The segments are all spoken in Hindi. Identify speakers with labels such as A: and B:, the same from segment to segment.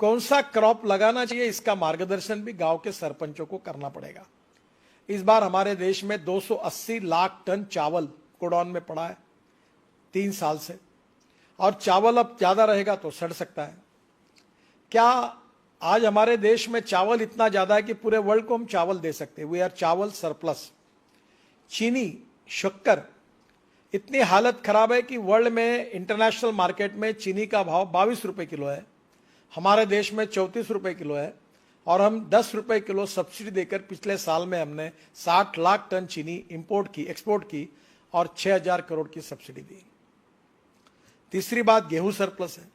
A: कौन सा क्रॉप लगाना चाहिए, इसका मार्गदर्शन भी गांव के सरपंचों को करना पड़ेगा। इस बार हमारे देश में 280 लाख टन चावल गोडाउन में पड़ा है 3 साल से, और चावल अब ज्यादा रहेगा तो सड़ सकता है। क्या आज हमारे देश में चावल इतना ज्यादा है कि पूरे वर्ल्ड को हम चावल दे सकते हैं? वी आर चावल सरप्लस। चीनी, शक्कर, इतनी हालत खराब है कि वर्ल्ड में इंटरनेशनल मार्केट में चीनी का भाव 22 रुपए किलो है, हमारे देश में 34 रुपए किलो है, और हम 10 रुपए किलो सब्सिडी देकर पिछले साल में हमने 60 लाख टन चीनी इंपोर्ट की, एक्सपोर्ट की, और 6000 करोड़ की सब्सिडी दी। तीसरी बात, गेहूं सरप्लस है,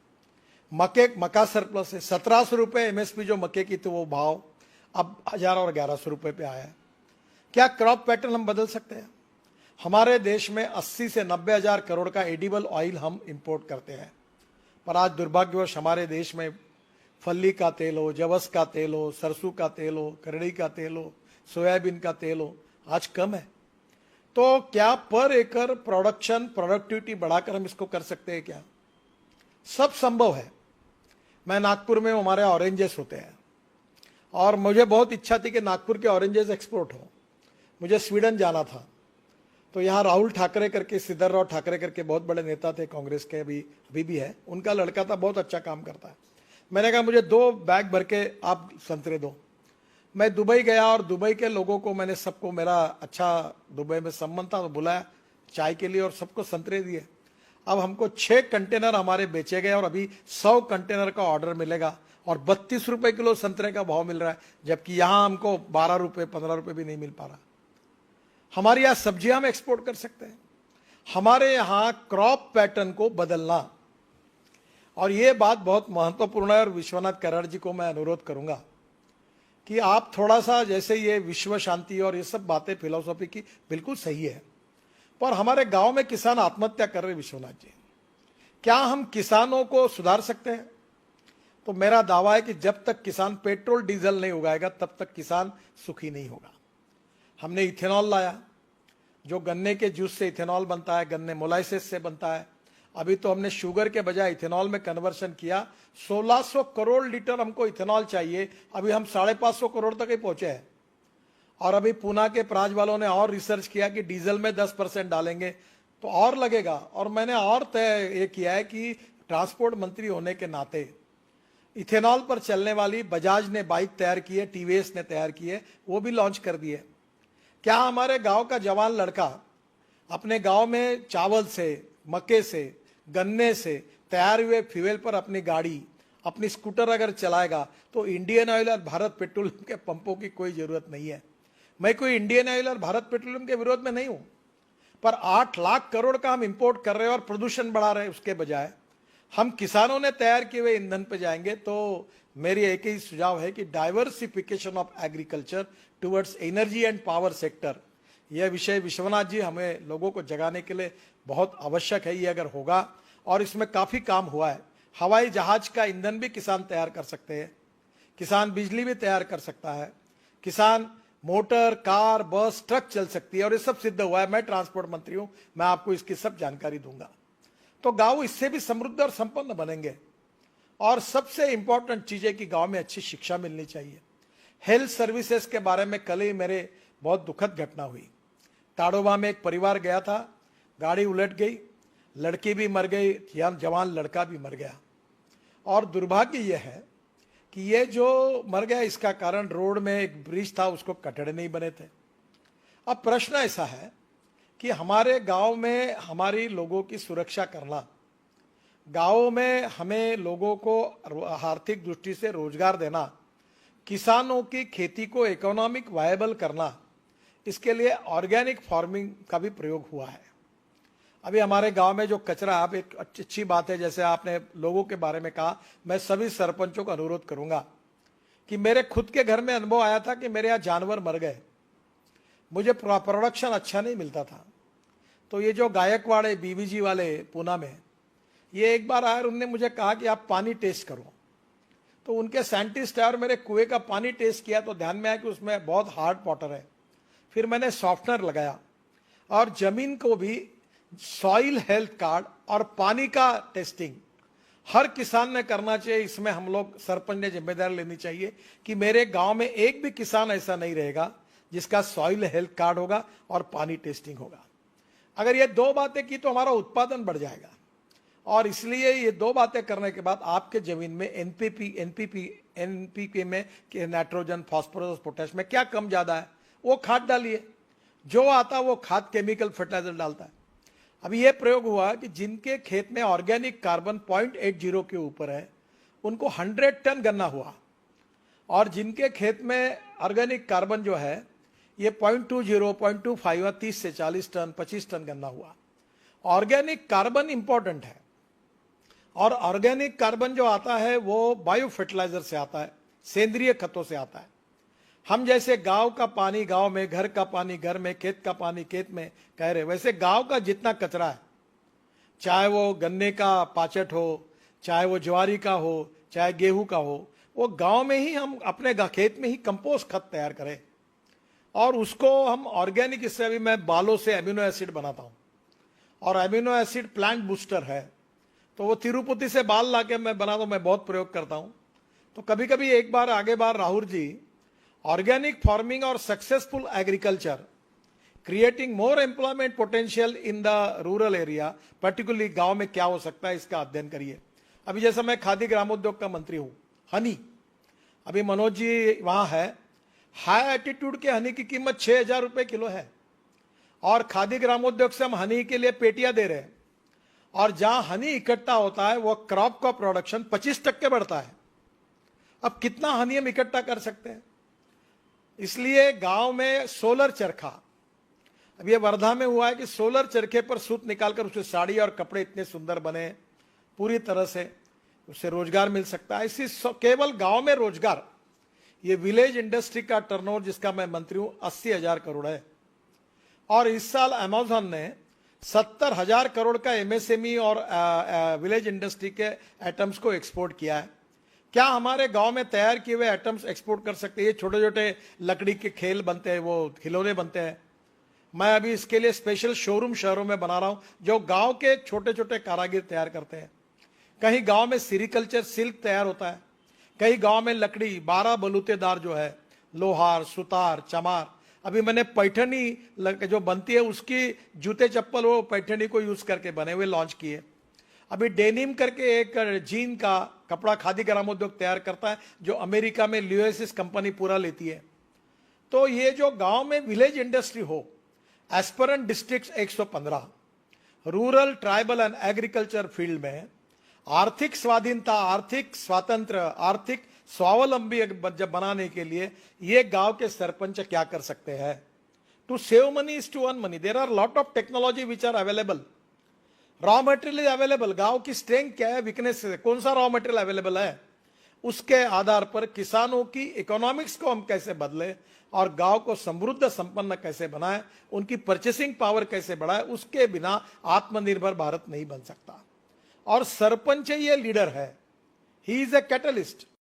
A: मक्का सरप्लस है। 1700 रुपए एमएसपी जो मक्के की थी वो भाव अब 1000 और 1100 रुपए पे आया है। क्या क्रॉप पैटर्न हम बदल सकते हैं? हमारे देश में 80 से 90 हजार करोड़ का एडिबल ऑयल हम इंपोर्ट करते हैं, पर आज दुर्भाग्यवश हमारे देश में फल्ली का तेल हो, जवस का तेल हो, सरसों का तेल हो, करड़ी का तेल हो, सोयाबीन का तेल हो, आज कम है। तो क्या पर एकड़ प्रोडक्टिविटी बढ़ाकर हम इसको कर सकते हैं क्या? सब संभव है। मैं नागपुर में, हमारे ऑरेंजेस होते हैं, और मुझे बहुत इच्छा थी कि नागपुर के ऑरेंजेस एक्सपोर्ट हो। मुझे स्वीडन जाना था, तो यहाँ राहुल ठाकरे करके, सिद्धरराव ठाकरे करके बहुत बड़े नेता थे कांग्रेस के, अभी भी है, उनका लड़का था, बहुत अच्छा काम करता है। मैंने कहा मुझे 2 बैग भर के आप संतरे दो। मैं दुबई गया और दुबई के लोगों को मैंने सबको, मेरा अच्छा दुबई में संबंध था, तो बुलाया चाय के लिए और सबको संतरे दिए। अब हमको 6 कंटेनर हमारे बेचे गए और अभी 100 कंटेनर का ऑर्डर मिलेगा, और 32 रुपए किलो संतरे का भाव मिल रहा है, जबकि यहां हमको 12 रुपए 15 रुपए भी नहीं मिल पा रहा। हमारे यहां सब्जियां हम एक्सपोर्ट कर सकते हैं। हमारे यहां क्रॉप पैटर्न को बदलना, और यह बात बहुत महत्वपूर्ण है, और विश्वनाथ कराड़ जी को मैं अनुरोध करूंगा कि आप थोड़ा सा, जैसे ये विश्व शांति और ये सब बातें फिलोसॉफी की बिल्कुल सही है, पर हमारे गांव में किसान आत्महत्या कर रहे। विश्वनाथ जी, क्या हम किसानों को सुधार सकते हैं? तो मेरा दावा है कि जब तक किसान पेट्रोल डीजल नहीं उगाएगा तब तक किसान सुखी नहीं होगा। हमने इथेनॉल लाया, जो गन्ने के जूस से इथेनॉल बनता है, गन्ने मोलाइसिस से बनता है। अभी तो हमने शुगर के बजाय इथेनॉल में कन्वर्शन किया। 1600 करोड़ लीटर हमको इथेनॉल चाहिए, अभी हम 550 करोड़ तक ही पहुंचे हैं। और अभी पूना के प्राज वालों ने और रिसर्च किया कि डीजल में 10% डालेंगे तो और लगेगा। और मैंने और तय ये किया है कि ट्रांसपोर्ट मंत्री होने के नाते इथेनॉल पर चलने वाली बजाज ने बाइक तैयार की है, टीवीएस ने तैयार की है, वो भी लॉन्च कर दी है। क्या हमारे गांव का जवान लड़का अपने गांव में चावल से, मक्के से, गन्ने से तैयार हुए फ्यूल पर अपनी गाड़ी, अपनी स्कूटर अगर चलाएगा तो इंडियन ऑयल और भारत पेट्रोलियम के पंपों की कोई जरूरत नहीं है। मैं कोई इंडियन ऑयल और भारत पेट्रोलियम के विरोध में नहीं हूं, पर 8 लाख करोड़ का हम इंपोर्ट कर रहे हैं और प्रदूषण बढ़ा रहे हैं। उसके बजाय हम किसानों ने तैयार किए हुए ईंधन पे जाएंगे। तो मेरी एक ही सुझाव है कि diversification of agriculture towards energy and power sector, यह विषय विश्वनाथ जी हमें लोगों को जगाने के लिए बहुत आवश्यक है। ये अगर होगा, और इसमें काफी काम हुआ है, हवाई जहाज का ईंधन भी किसान तैयार कर सकते हैं, किसान बिजली भी तैयार कर सकता है, किसान मोटर, कार, बस, ट्रक चल सकती है, और ये सब सिद्ध हुआ है। मैं ट्रांसपोर्ट मंत्री हूं, मैं आपको इसकी सब जानकारी दूंगा। तो गांव इससे भी समृद्ध और संपन्न बनेंगे। और सबसे इंपॉर्टेंट चीज है कि गांव में अच्छी शिक्षा मिलनी चाहिए। हेल्थ सर्विसेज के बारे में कल ही मेरे बहुत दुखद घटना हुई। ताड़ोबा में एक परिवार गया था, गाड़ी उलट गई, लड़की भी मर गई, जवान लड़का भी मर गया। और दुर्भाग्य यह है कि ये जो मर गया, इसका कारण रोड में एक ब्रिज था, उसको कटड़े नहीं बने थे। अब प्रश्न ऐसा है कि हमारे गांव में हमारी लोगों की सुरक्षा करना, गांव में हमें लोगों को आर्थिक दृष्टि से रोजगार देना, किसानों की खेती को इकोनॉमिक वायबल करना, इसके लिए ऑर्गेनिक फार्मिंग का भी प्रयोग हुआ है। अभी हमारे गांव में जो कचरा, आप एक अच्छी बात है, जैसे आपने लोगों के बारे में कहा, मैं सभी सरपंचों को अनुरोध करूंगा कि मेरे खुद के घर में अनुभव आया था कि मेरे यहाँ जानवर मर गए, मुझे प्रोडक्शन अच्छा नहीं मिलता था। तो ये जो गायकवाड़ है, बीवीजी वाले पूना में, ये एक बार आए, उनने मुझे कहा कि आप पानी टेस्ट करो। तो उनके साइंटिस्ट आए और मेरे कुएं का पानी टेस्ट किया तो ध्यान में आया कि उसमें बहुत हार्ड वाटर है। फिर मैंने सॉफ्टनर लगाया और जमीन को भी सॉइल हेल्थ कार्ड और पानी का टेस्टिंग हर किसान ने करना चाहिए। इसमें हम लोग सरपंच ने जिम्मेदारी लेनी चाहिए कि मेरे गांव में एक भी किसान ऐसा नहीं रहेगा जिसका सॉइल हेल्थ कार्ड होगा और पानी टेस्टिंग होगा। अगर ये दो बातें की तो हमारा उत्पादन बढ़ जाएगा। और इसलिए ये दो बातें करने के बाद आपके जमीन में एनपीके में नाइट्रोजन, फास्फोरस, पोटेश में क्या कम ज्यादा है वो खाद डालिए। जो आता वो खाद केमिकल फर्टिलाइजर डालता है। अभी ये प्रयोग हुआ कि जिनके खेत में ऑर्गेनिक कार्बन 0.80 के ऊपर है उनको 100 टन गन्ना हुआ, और जिनके खेत में ऑर्गेनिक कार्बन जो है ये 0.20, 0.25 30 से 40 टन, 25 टन गन्ना हुआ। ऑर्गेनिक कार्बन इंपॉर्टेंट है, और ऑर्गेनिक कार्बन जो आता है वो बायो फर्टिलाइजर से आता है, सेंद्रीय खतों से आता है। हम जैसे गांव का पानी गांव में, घर का पानी घर में, खेत का पानी खेत में कह रहे, वैसे गांव का जितना कचरा है, चाहे वो गन्ने का पाचट हो, चाहे वो ज्वारी का हो, चाहे गेहूं का हो, वो गांव में ही हम अपने खेत में ही कंपोस्ट खत तैयार करें और उसको हम ऑर्गेनिक, इससे अभी मैं बालों से एमिनो एसिड बनाता हूं, और एमिनो एसिड प्लांट बूस्टर है, तो वो तिरुपति से बाल लाके मैं बनाता हूं, मैं बहुत प्रयोग करता हूं। तो कभी कभी एक बार आगे बार राहुल जी, ऑर्गेनिक फार्मिंग और successful agriculture creating more employment potential in the rural area, particularly गांव में क्या हो सकता है इसका अध्ययन करिए। अभी जैसा मैं खादी ग्रामोद्योग का मंत्री हूं, हनी, अभी मनोज जी वहां है, हाई एटीट्यूड के हनी की कीमत 6,000 रुपए किलो है, और खादी ग्रामोद्योग से हम हनी के लिए पेटियां दे रहे हैं, और जहां हनी इकट्ठा होता है वो क्रॉप का प्रोडक्शन 25% बढ़ता है। अब कितना हनी हम इकट्ठा कर सकते हैं? इसलिए गांव में सोलर चरखा, अब ये वर्धा में हुआ है कि सोलर चरखे पर सूत निकालकर उससे साड़ी और कपड़े इतने सुंदर बने, पूरी तरह से उससे रोजगार मिल सकता है। इसी केवल गांव में रोजगार, ये विलेज इंडस्ट्री का टर्नओवर जिसका मैं मंत्री हूं 80,000 करोड़ है, और इस साल अमेज़न ने 70,000 करोड़ का एमएसएमई और विलेज इंडस्ट्री के आइटम्स को एक्सपोर्ट किया है। क्या हमारे गांव में तैयार किए हुए आइटम्स एक्सपोर्ट कर सकते हैं? ये छोटे छोटे लकड़ी के खेल बनते हैं, वो खिलौने बनते हैं। मैं अभी इसके लिए स्पेशल शोरूम शहरों में बना रहा हूं जो गांव के छोटे छोटे कारागिर तैयार करते हैं। कहीं गांव में सीरीकल्चर सिल्क तैयार होता है, कहीं गांव में लकड़ी 12 बलूतेदार जो है, लोहार, सुतार, चमार। अभी मैंने पैठनी जो बनती है उसकी जूते चप्पल वो पैठनी को यूज करके बने हुए लॉन्च किए। अभी डेनिम करके एक जीन का कपड़ा खादी ग्रामोद्योग तैयार करता है जो अमेरिका में ल्यूएसिस कंपनी पूरा लेती है। तो ये जो गांव में विलेज इंडस्ट्री हो, aspirant district 115, rural, tribal and agriculture field में आर्थिक स्वाधीनता, आर्थिक स्वातंत्र, आर्थिक स्वावलंबी जब बनाने के लिए ये गांव के सरपंच क्या कर सकते हैं? To save money is to earn money. There are lot of technology which are available, raw material is available. गांव की स्ट्रेंथ क्या है, वीकनेस है, कौन सा रॉ मटेरियल अवेलेबल है, उसके आधार पर किसानों की इकोनॉमिक्स को हम कैसे बदले और गांव को समृद्ध संपन्न कैसे बनाए, उनकी परचेसिंग पावर कैसे बढ़ाए, उसके बिना आत्मनिर्भर भारत नहीं बन सकता। और सरपंच ये लीडर है, ही इज ए कैटलिस्ट।